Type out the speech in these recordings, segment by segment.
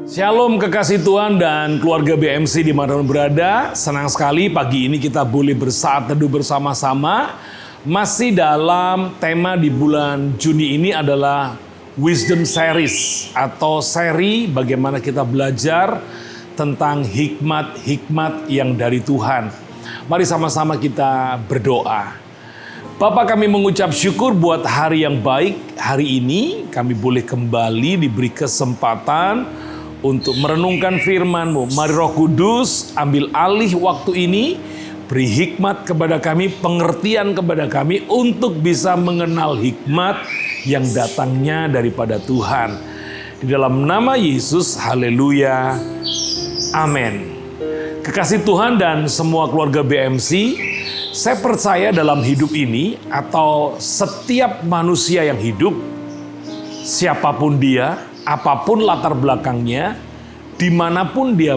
Shalom kekasih Tuhan dan keluarga BMC dimanapun berada. Senang sekali pagi ini kita boleh bersaat teduh bersama-sama. Masih dalam tema di bulan Juni ini adalah Wisdom Series atau seri bagaimana kita belajar tentang hikmat-hikmat yang dari Tuhan. Mari sama-sama kita berdoa. Bapa, kami mengucap syukur buat hari yang baik. Hari ini kami boleh kembali diberi kesempatan untuk merenungkan firman-Mu. Mari Roh Kudus ambil alih waktu ini, beri hikmat kepada kami, pengertian kepada kami untuk bisa mengenal hikmat yang datangnya daripada Tuhan. Di dalam nama Yesus, haleluya, amin. Kekasih Tuhan dan semua keluarga BMC, saya percaya dalam hidup ini atau setiap manusia yang hidup, siapapun dia, apapun latar belakangnya, dimanapun dia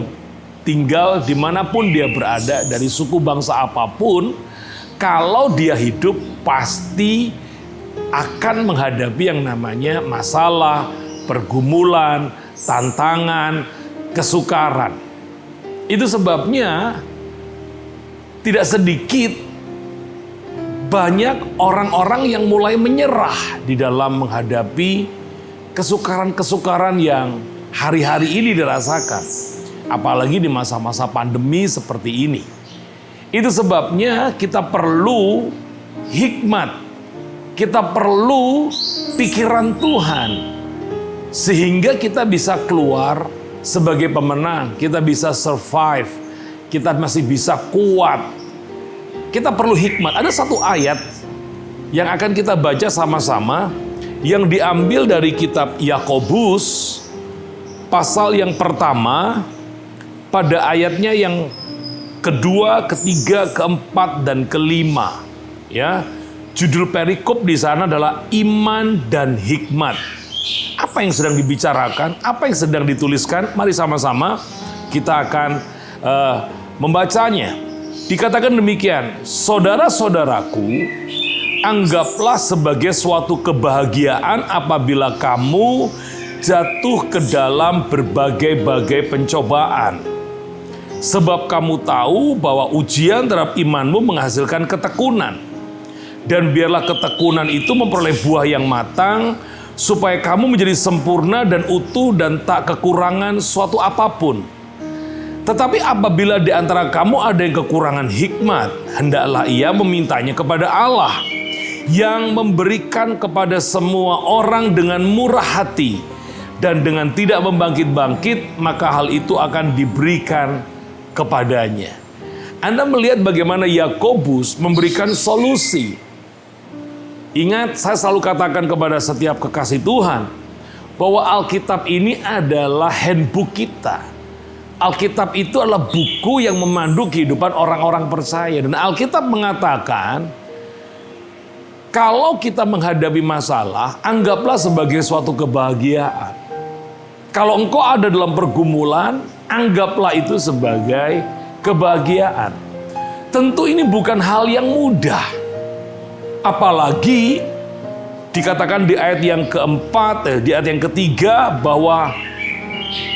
tinggal, dimanapun dia berada, dari suku bangsa apapun, kalau dia hidup pasti akan menghadapi yang namanya masalah, pergumulan, tantangan, kesukaran. Itu sebabnya tidak sedikit banyak orang-orang yang mulai menyerah di dalam menghadapi kesukaran-kesukaran yang hari-hari ini dirasakan. Apalagi di masa-masa pandemi seperti ini. Itu sebabnya kita perlu hikmat. Kita perlu pikiran Tuhan. Sehingga kita bisa keluar sebagai pemenang. Kita bisa survive. Kita masih bisa kuat. Kita perlu hikmat. Ada satu ayat yang akan kita baca sama-sama, yang diambil dari kitab Yakobus pasal yang pertama pada ayatnya yang kedua, ketiga, keempat dan kelima. Ya, judul perikop di sana adalah iman dan hikmat. Apa yang sedang dibicarakan? Apa yang sedang dituliskan? Mari sama-sama kita akan membacanya. Dikatakan demikian, saudara-saudaraku, anggaplah sebagai suatu kebahagiaan apabila kamu jatuh ke dalam berbagai-bagai pencobaan. Sebab kamu tahu bahwa ujian terhadap imanmu menghasilkan ketekunan. Dan biarlah ketekunan itu memperoleh buah yang matang, supaya kamu menjadi sempurna dan utuh dan tak kekurangan suatu apapun. Tetapi apabila di antara kamu ada yang kekurangan hikmat, hendaklah ia memintanya kepada Allah, yang memberikan kepada semua orang dengan murah hati dan dengan tidak membangkit-bangkit, maka hal itu akan diberikan kepadanya. Anda melihat bagaimana Yakobus memberikan solusi. Ingat, saya selalu katakan kepada setiap kekasih Tuhan bahwa Alkitab ini adalah handbook kita. Alkitab itu adalah buku yang memandu kehidupan orang-orang percaya. Dan Alkitab mengatakan, kalau kita menghadapi masalah, anggaplah sebagai suatu kebahagiaan. Kalau engkau ada dalam pergumulan, anggaplah itu sebagai kebahagiaan. Tentu ini bukan hal yang mudah. Apalagi dikatakan di ayat yang keempat, di ayat yang ketiga, bahwa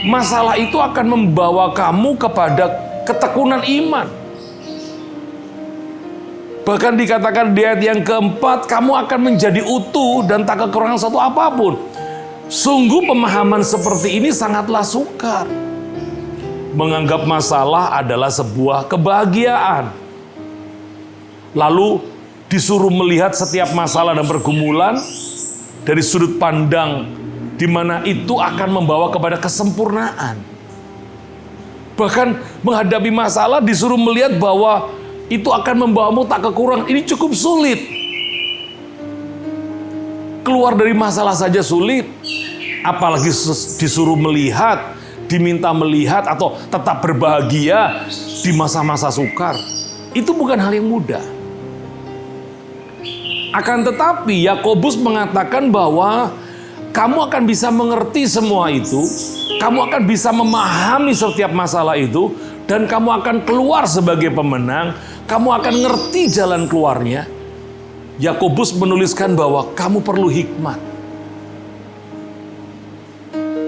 masalah itu akan membawa kamu kepada ketekunan iman. Bahkan dikatakan di ayat yang keempat, kamu akan menjadi utuh dan tak kekurangan satu apapun. Sungguh pemahaman seperti ini sangatlah sukar. Menganggap masalah adalah sebuah kebahagiaan. Lalu disuruh melihat setiap masalah dan pergumulan dari sudut pandang di mana itu akan membawa kepada kesempurnaan. Bahkan menghadapi masalah disuruh melihat bahwa itu akan membawamu tak kekurangan. Ini cukup sulit. Keluar dari masalah saja sulit. Apalagi disuruh melihat, diminta melihat atau tetap berbahagia di masa-masa sukar. Itu bukan hal yang mudah. Akan tetapi Yakobus mengatakan bahwa kamu akan bisa mengerti semua itu, kamu akan bisa memahami setiap masalah itu, dan kamu akan keluar sebagai pemenang, kamu akan ngerti jalan keluarnya. Yakobus menuliskan bahwa kamu perlu hikmat.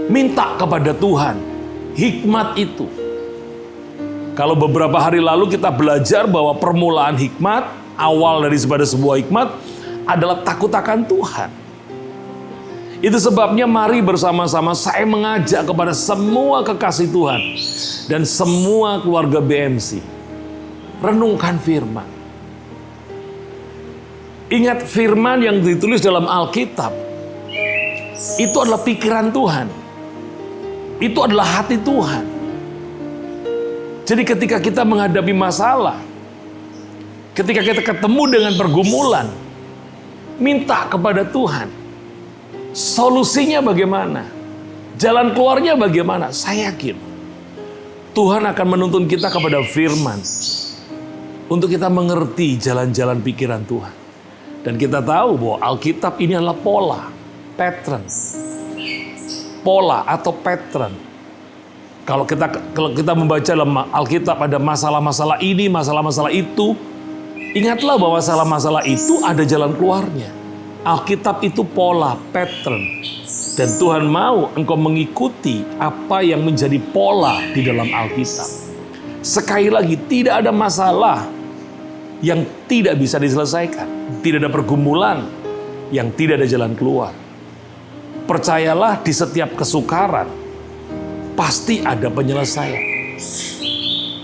Minta kepada Tuhan. hikmat itu. Kalau beberapa hari lalu kita belajar bahwa permulaan hikmat, awal dari sebuah hikmat adalah takut akan Tuhan. Itu sebabnya mari bersama-sama saya mengajak kepada semua kekasih Tuhan dan semua keluarga BMC. Renungkan firman. Ingat firman yang ditulis dalam Alkitab. Itu adalah pikiran Tuhan. Itu adalah hati Tuhan. Jadi ketika kita menghadapi masalah, ketika kita ketemu dengan pergumulan, minta kepada Tuhan. Solusinya bagaimana? Jalan keluarnya bagaimana? Saya yakin Tuhan akan menuntun kita kepada firman untuk kita mengerti jalan-jalan pikiran Tuhan. Dan kita tahu bahwa Alkitab ini adalah pola, pattern. Pola atau pattern. Kalau kita membaca dalam Alkitab ada masalah-masalah ini, masalah-masalah itu, ingatlah bahwa masalah-masalah itu ada jalan keluarnya. Alkitab itu pola, pattern. Dan Tuhan mau engkau mengikuti apa yang menjadi pola di dalam Alkitab. Sekali lagi, tidak ada masalah yang tidak bisa diselesaikan. Tidak ada pergumulan yang tidak ada jalan keluar. Percayalah, di setiap kesukaran pasti ada penyelesaian.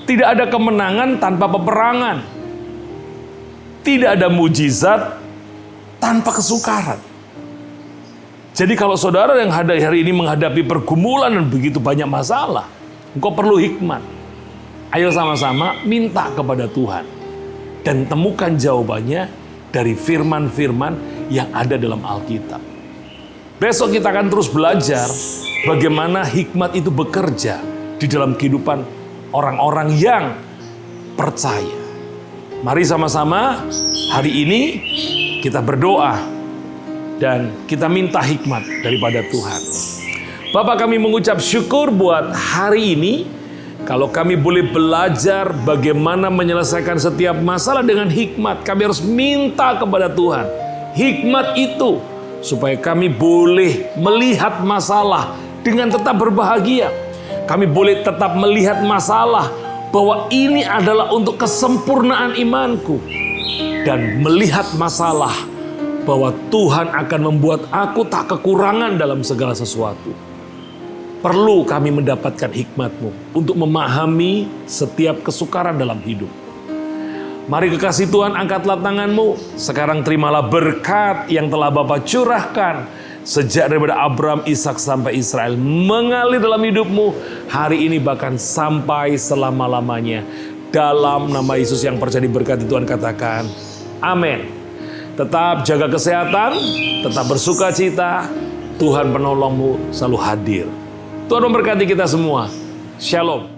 Tidak ada kemenangan tanpa peperangan. Tidak ada mujizat tanpa kesukaran. Jadi kalau saudara yang hari ini menghadapi pergumulan dan begitu banyak masalah, engkau perlu hikmat. Ayo sama-sama minta kepada Tuhan. Dan temukan jawabannya dari firman-firman yang ada dalam Alkitab. Besok kita akan terus belajar bagaimana hikmat itu bekerja di dalam kehidupan orang-orang yang percaya. Mari sama-sama hari ini kita berdoa dan kita minta hikmat daripada Tuhan. Bapa, kami mengucap syukur buat hari ini. Kalau kami boleh belajar bagaimana menyelesaikan setiap masalah dengan hikmat, kami harus minta kepada Tuhan hikmat itu supaya kami boleh melihat masalah dengan tetap berbahagia. Kami boleh tetap melihat masalah bahwa ini adalah untuk kesempurnaan imanku. Dan melihat masalah bahwa Tuhan akan membuat aku tak kekurangan dalam segala sesuatu. Perlu kami mendapatkan hikmat-Mu untuk memahami setiap kesukaran dalam hidup. Mari kekasih Tuhan, angkatlah tangan-Mu. Sekarang terimalah berkat yang telah Bapa curahkan sejak daripada Abraham, Ishak sampai Israel, mengalir dalam hidupmu hari ini bahkan sampai selama-lamanya. Dalam nama Yesus yang percaya diberkati Tuhan katakan, amin. Tetap jaga kesehatan, tetap bersuka cita. Tuhan penolongmu selalu hadir. Tuhan memberkati kita semua. Shalom.